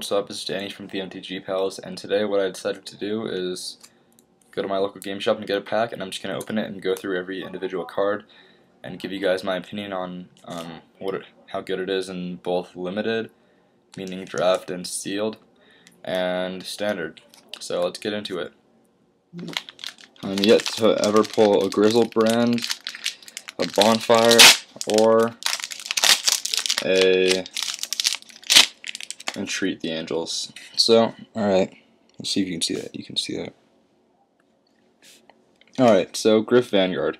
What's up, it's Danny from the MTG Pals, and today what I decided to do is go to my local game shop and get a pack, and I'm just going to open it and go through every individual card and give you guys my opinion on how good it is in both limited, meaning draft and sealed, and standard. So let's get into it. I'm yet to ever pull a Grizzlebrand, a Bonfire, or a Entreat the Angels. So, alright, let's see if you can see that. You can see that. Alright, so Griff Vanguard.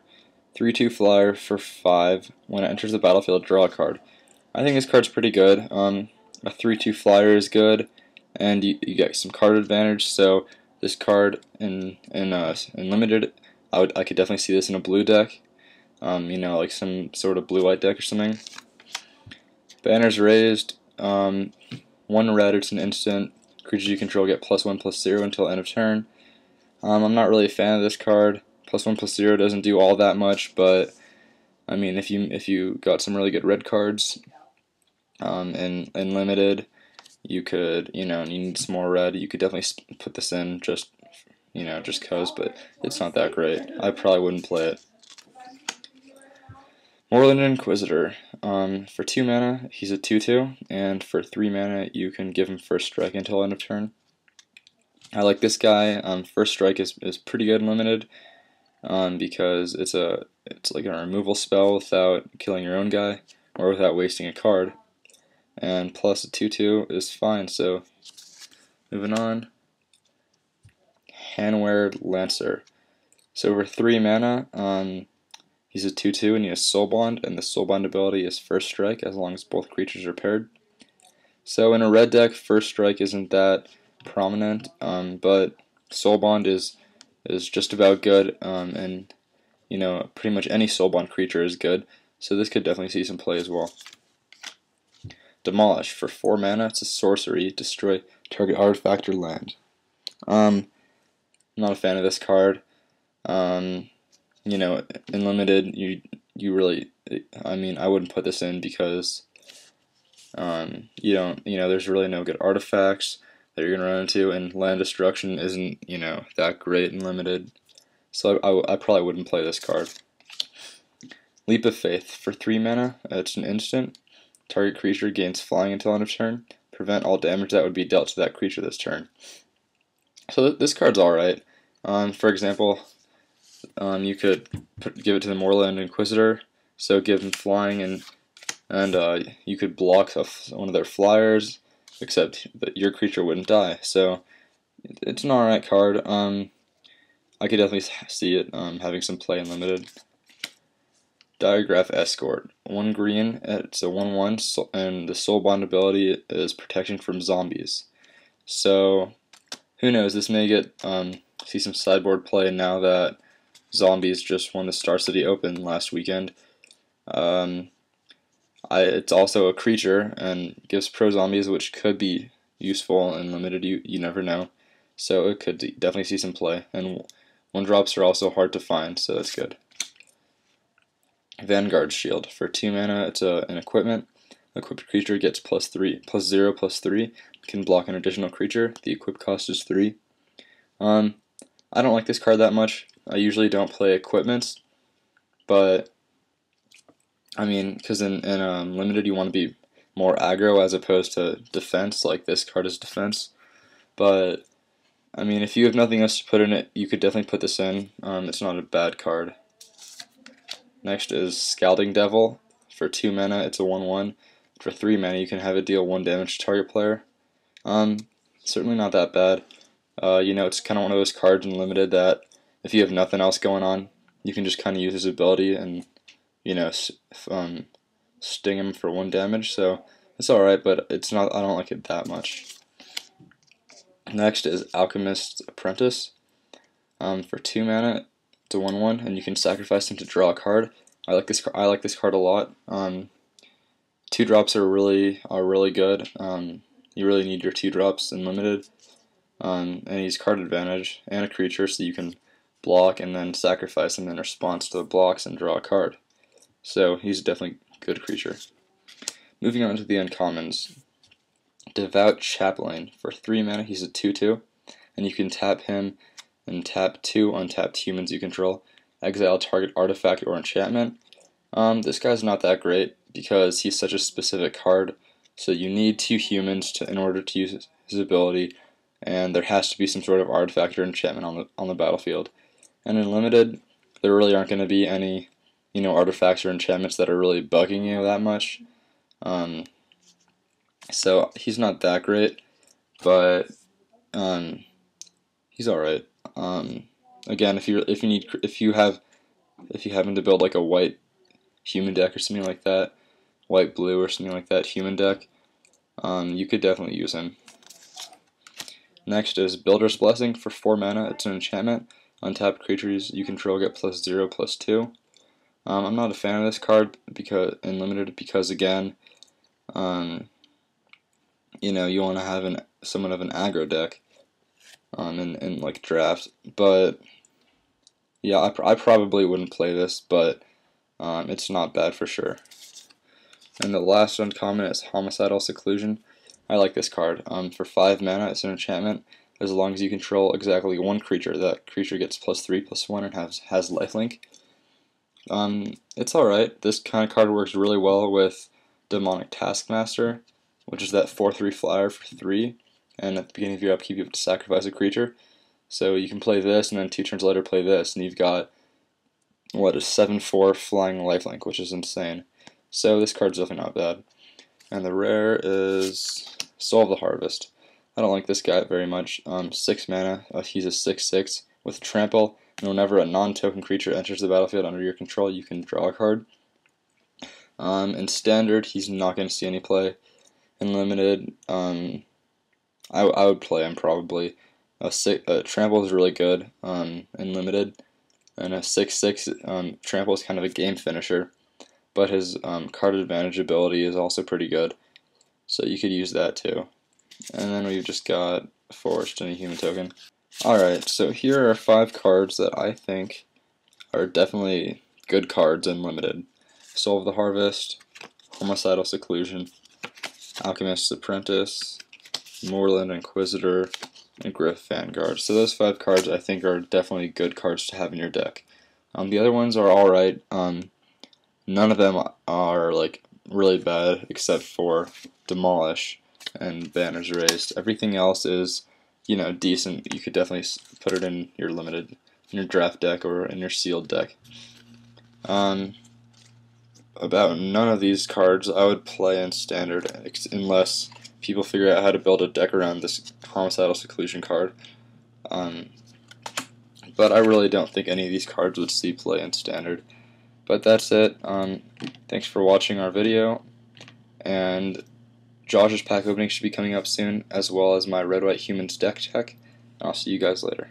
3/2 flyer for 5. When it enters the battlefield, draw a card. I think this card's pretty good. A 3/2 flyer is good, and you get some card advantage. So this card in limited, I could definitely see this in a blue deck. You know, like some sort of blue-white deck or something. Banners raised. 1 red, it's an instant. Creatures you control get +1/+0 until end of turn. I'm not really a fan of this card. +1/+0 doesn't do all that much, but I mean, if you got some really good red cards, in limited, you could, you need some more red. You could definitely put this in just cause, but it's not that great. I probably wouldn't play it. Moreland Inquisitor. For 2 mana, he's a 2/2, and for 3 mana, you can give him first strike until end of turn. I like this guy. First strike is pretty good in limited, because it's like a removal spell without killing your own guy or without wasting a card, and plus a 2/2 is fine. So moving on, Handweared Lancer. So for 3 mana, he's a 2/2 and he has Soulbond, and the Soulbond ability is first strike as long as both creatures are paired. So in a red deck, first strike isn't that prominent, but Soulbond is just about good, and pretty much any Soulbond creature is good. So this could definitely see some play as well. Demolish. For 4 mana, it's a sorcery. Destroy target artifact or land. Not a fan of this card. In limited, you really, I wouldn't put this in because there's really no good artifacts that you're gonna run into, and land destruction isn't that great in limited. So I probably wouldn't play this card. Leap of Faith. For 3 mana, it's an instant. Target creature gains flying until end of turn. Prevent all damage that would be dealt to that creature this turn. So this card's alright. For example, you could give it to the Moreland Inquisitor, so give him flying, and you could block one of their flyers, except that your creature wouldn't die. So it's an alright card. I could definitely see it having some play in limited. Diagraph Escort. 1 green, it's a 1/1, and the Soulbond ability is protection from zombies. So who knows, this may see some sideboard play now that zombies just won the Star City Open last weekend. It's also a creature and gives pro zombies, which could be useful in limited. You never know, so it could definitely see some play. And 1-drops are also hard to find, so that's good. Vanguard Shield. For 2 mana, it's an equipment. Equipped creature gets +0/+3. Can block an additional creature. The equip cost is 3. I don't like this card that much. I usually don't play equipments, but I mean, because in limited you want to be more aggro as opposed to defense, like this card is defense. But I mean, if you have nothing else to put in it, you could definitely put this in. It's not a bad card. Next is Scalding Devil. For 2 mana, it's a 1/1. For 3 mana, you can have it deal 1 damage to target player. Certainly not that bad. It's kind of one of those cards in limited that if you have nothing else going on, you can just kind of use his ability and sting him for 1 damage. So it's alright, but it's not. I don't like it that much. Next is Alchemist's Apprentice. For 2 mana, it's a 1/1, and you can sacrifice him to draw a card. I like this card a lot. 2-drops are really good. You really need your 2-drops in limited. And he's card advantage and a creature, so you can block and then sacrifice him in response to the blocks and draw a card. So he's definitely a good creature. Moving on to the uncommons. Devout Chaplain. For 3 mana, he's a 2/2, and you can tap him and tap 2 untapped humans you control. Exile target artifact or enchantment. This guy's not that great because he's such a specific card, so you need 2 humans in order to use his ability, and there has to be some sort of artifact or enchantment on the battlefield. And in limited, there really aren't going to be any, artifacts or enchantments that are really bugging you that much. So he's not that great, but he's all right. Again, if you happen to build like a white human deck or something like that, white blue or something like that human deck, you could definitely use him. Next is Builder's Blessing. For 4 mana. It's an enchantment. Untapped creatures you control get +0/+2. I'm not a fan of this card because in limited because again, you want to have somewhat of an aggro deck in like draft. But yeah, I probably wouldn't play this, but it's not bad for sure. And the last uncommon is Homicidal Seclusion. I like this card. For 5 mana, it's an enchantment. As long as you control exactly 1 creature, that creature gets +3/+1 and has lifelink. It's alright. This kind of card works really well with Demonic Taskmaster, which is that 4/3 flyer for 3, and at the beginning of your upkeep you have to sacrifice a creature. So you can play this, and then 2 turns later play this, and you've got, a 7/4 flying lifelink, which is insane. So this card's definitely not bad. And the rare is Soul of the Harvest. I don't like this guy very much. 6 mana, he's a 6/6 with trample, and whenever a non-token creature enters the battlefield under your control, you can draw a card. In standard, he's not going to see any play. In limited, I would play him probably. Trample is really good in limited, and a 6/6 trample is kind of a game finisher, but his card advantage ability is also pretty good, so you could use that too. And then we've just got Forest and a human token. Alright, so here are 5 cards that I think are definitely good cards in limited. Soul of the Harvest, Homicidal Seclusion, Alchemist's Apprentice, Moorland Inquisitor, and Gryff Vanguard. So those 5 cards I think are definitely good cards to have in your deck. The other ones are alright. None of them are like really bad except for Demolish and Banners Raised. Everything else is, decent. You could definitely put it in your limited, in your draft deck or in your sealed deck. About none of these cards I would play in standard unless people figure out how to build a deck around this Homicidal Seclusion card. But I really don't think any of these cards would see play in standard. But that's it. Thanks for watching our video, and Josh's pack opening should be coming up soon, as well as my Red White Humans deck check. I'll see you guys later.